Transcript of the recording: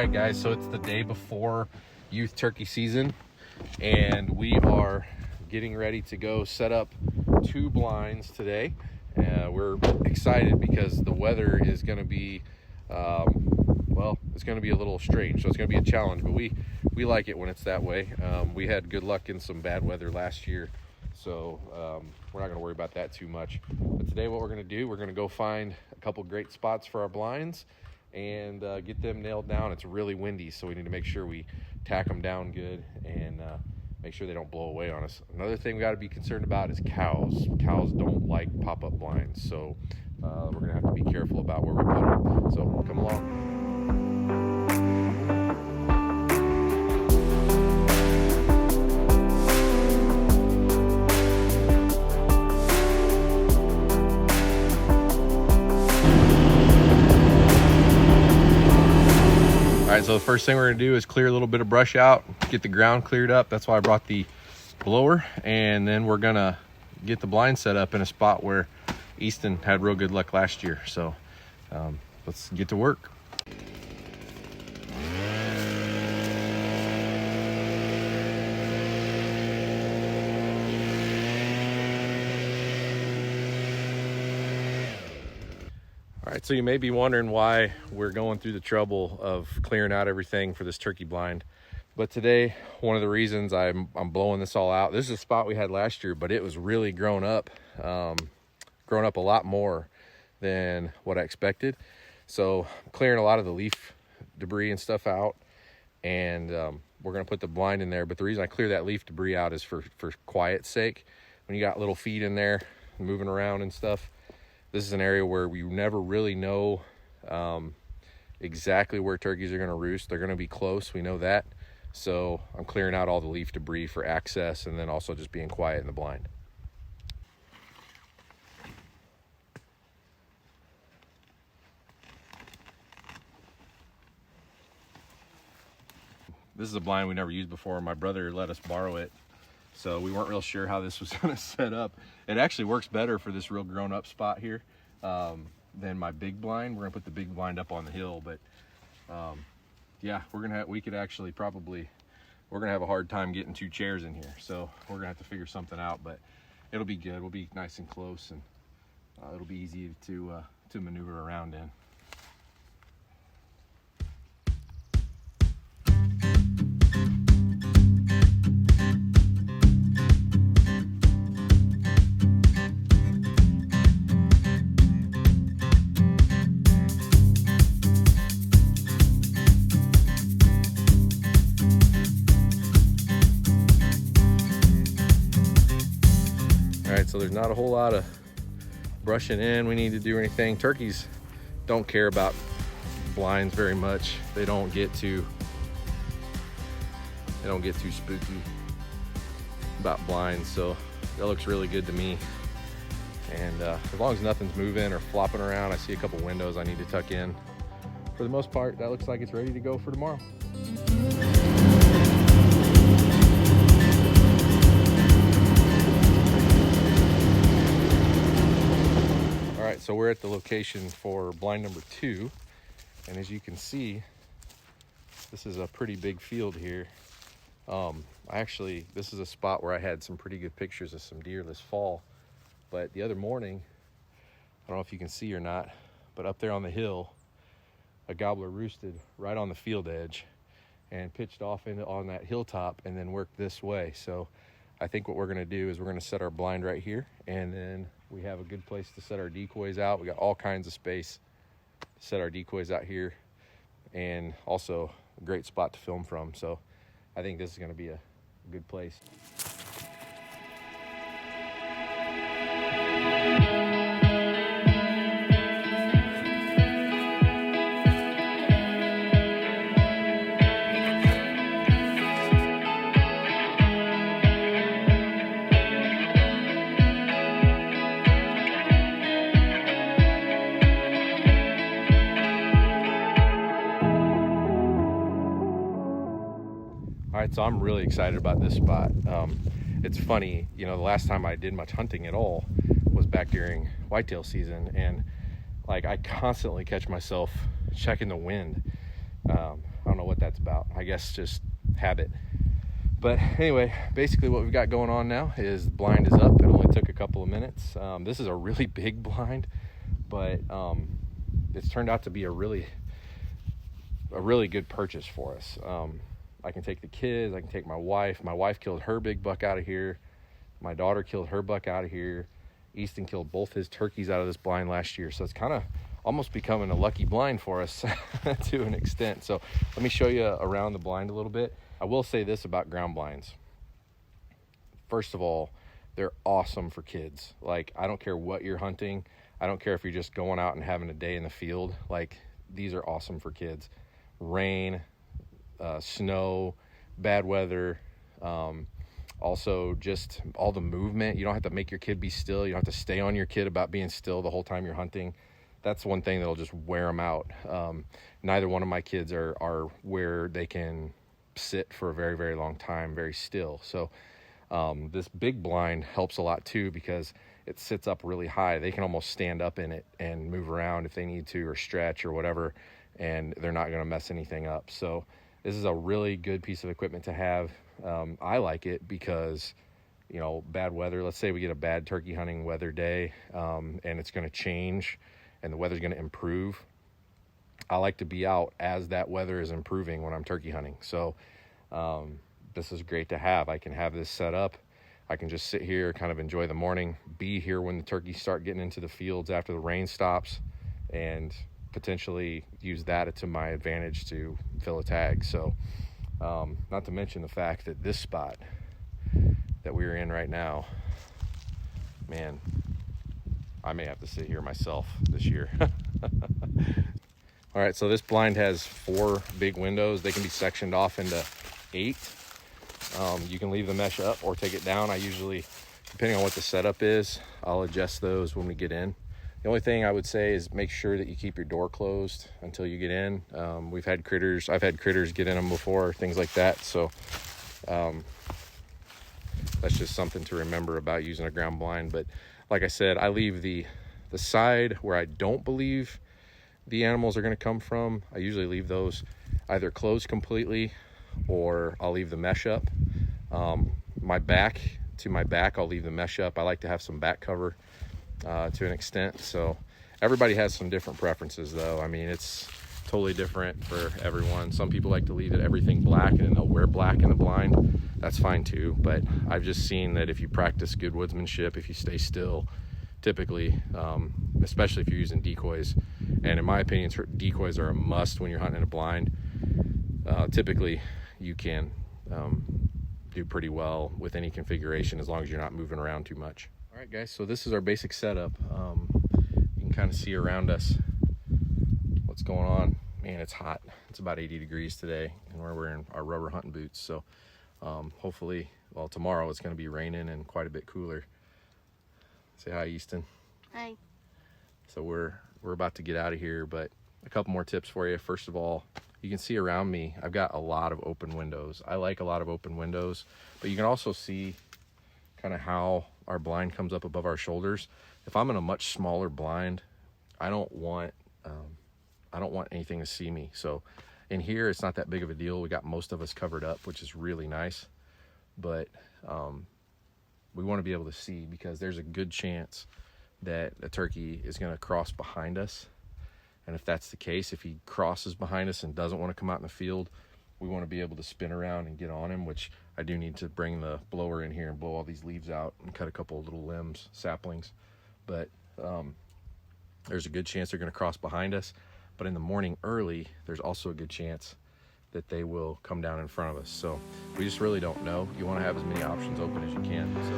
right, guys, so it's the day before youth turkey season, and we are getting ready to go set up 2 blinds today. We're excited because the weather is going to be, well, it's going to be a little strange, so it's going to be a challenge, but we like it when it's that way. We had good luck in some bad weather last year, so we're not going to worry about that too much. But today what we're going to do, we're going to go find a couple great spots for our blinds and get them nailed down. It's really windy, so we need to make sure we tack them down good and make sure they don't blow away on us. Another thing we got to be concerned about is cows. Cows don't like pop-up blinds, so we're gonna have to be careful about where we put them. So come along. All right, so the first thing we're gonna do is clear a little bit of brush out, get the ground cleared up. That's why I brought the blower. And then we're gonna get the blind set up in a spot where Easton had real good luck last year. So let's get to work. All right, so you may be wondering why we're going through the trouble of clearing out everything for this turkey blind. But today, one of the reasons I'm blowing this all out, this is a spot we had last year, but it was really grown up a lot more than what I expected. So I'm clearing a lot of the leaf debris and stuff out, and we're gonna put the blind in there. But the reason I clear that leaf debris out is for quiet's sake. When you got little feet in there moving around and stuff, this is an area where we never really know exactly where turkeys are gonna roost. They're gonna be close, we know that. So I'm clearing out all the leaf debris for access, and then also just being quiet in the blind. This is a blind we never used before. My brother let us borrow it, so we weren't real sure how this was gonna set up. It actually works better for this real grown up spot here than my big blind. We're gonna put the big blind up on the hill, but yeah, we're gonna have a hard time getting 2 chairs in here, so we're gonna have to figure something out, but it'll be good. We'll be nice and close, and it'll be easy to maneuver around in. All right, so there's not a whole lot of brushing in we need to do or anything. Turkeys don't care about blinds very much. They don't get too spooky about blinds, so that looks really good to me. And as long as nothing's moving or flopping around, I see a couple windows I need to tuck in. For the most part, that looks like it's ready to go for tomorrow. So we're at the location for blind number 2, and as you can see, this is a pretty big field here. This is a spot where I had some pretty good pictures of some deer this fall, but the other morning, I don't know if you can see or not, but up there on the hill, a gobbler roosted right on the field edge and pitched off on that hilltop and then worked this way. So I think what we're gonna do is we're gonna set our blind right here, and then we have a good place to set our decoys out. We got all kinds of space to set our decoys out here, and also a great spot to film from. So I think this is gonna be a good place. All right, so I'm really excited about this spot. It's funny, you know, the last time I did much hunting at all was back during whitetail season, and like I constantly catch myself checking the wind. I don't know what that's about. I guess just habit. But anyway, basically what we've got going on now is the blind is up. It only took a couple of minutes. This is a really big blind, but it's turned out to be a really good purchase for us. I can take the kids, I can take my wife. My wife killed her big buck out of here. My daughter killed her buck out of here. Easton killed both his turkeys out of this blind last year. So it's kind of almost becoming a lucky blind for us to an extent. So let me show you around the blind a little bit. I will say this about ground blinds. First of all, they're awesome for kids. Like, I don't care what you're hunting. I don't care if you're just going out and having a day in the field. Like, these are awesome for kids. Rain, snow, bad weather, also just all the movement. You don't have to make your kid be still. You don't have to stay on your kid about being still the whole time you're hunting. That's one thing that'll just wear them out. Neither one of my kids are where they can sit for a very, very long time, very still. So this big blind helps a lot too, because it sits up really high. They can almost stand up in it and move around if they need to, or stretch or whatever, and they're not going to mess anything up. So this is a really good piece of equipment to have. I like it because, you know, bad weather, let's say we get a bad turkey hunting weather day, and it's going to change and the weather's going to improve. I like to be out as that weather is improving when I'm turkey hunting. So this is great to have. I can have this set up. I can just sit here, kind of enjoy the morning, be here when the turkeys start getting into the fields after the rain stops, and potentially use that to my advantage to fill a tag. So not to mention the fact that this spot that we're in right now, man, I may have to sit here myself this year. All right, so this blind has 4 big windows. They can be sectioned off into 8. You can leave the mesh up or take it down. I usually, depending on what the setup is, I'll adjust those when we get in. The only thing I would say is make sure that you keep your door closed until you get in. I've had critters get in them before, things like that. So that's just something to remember about using a ground blind. But like I said, I leave the side where I don't believe the animals are going to come from. I usually leave those either closed completely, or I'll leave the mesh up. My back, I'll leave the mesh up. I like to have some back cover to an extent. So everybody has some different preferences though. I mean, it's totally different for everyone. Some people like to leave everything black and they'll wear black in the blind. That's fine too. But I've just seen that if you practice good woodsmanship, if you stay still, typically, especially if you're using decoys, and in my opinion, decoys are a must when you're hunting in a blind. Typically you can do pretty well with any configuration as long as you're not moving around too much. All right guys, so this is our basic setup. You can kind of see around us what's going on. Man, it's hot. It's about 80 degrees today, and we're wearing our rubber hunting boots. So hopefully, well, tomorrow it's going to be raining and quite a bit cooler. Say hi, Easton. Hi. So we're about to get out of here, but a couple more tips for you. First of all, you can see around me, I've got a lot of open windows. I like a lot of open windows, but you can also see kind of how our blind comes up above our shoulders. If I'm in a much smaller blind, I don't want anything to see me. So in here, it's not that big of a deal. We got most of us covered up, which is really nice, but we want to be able to see, because there's a good chance that a turkey is going to cross behind us. And if that's the case, if he crosses behind us and doesn't want to come out in the field, we want to be able to spin around and get on him, which I do need to bring the blower in here and blow all these leaves out and cut a couple of little limbs, saplings. But there's a good chance they're going to cross behind us. But in the morning early, there's also a good chance that they will come down in front of us. So we just really don't know. You want to have as many options open as you can. So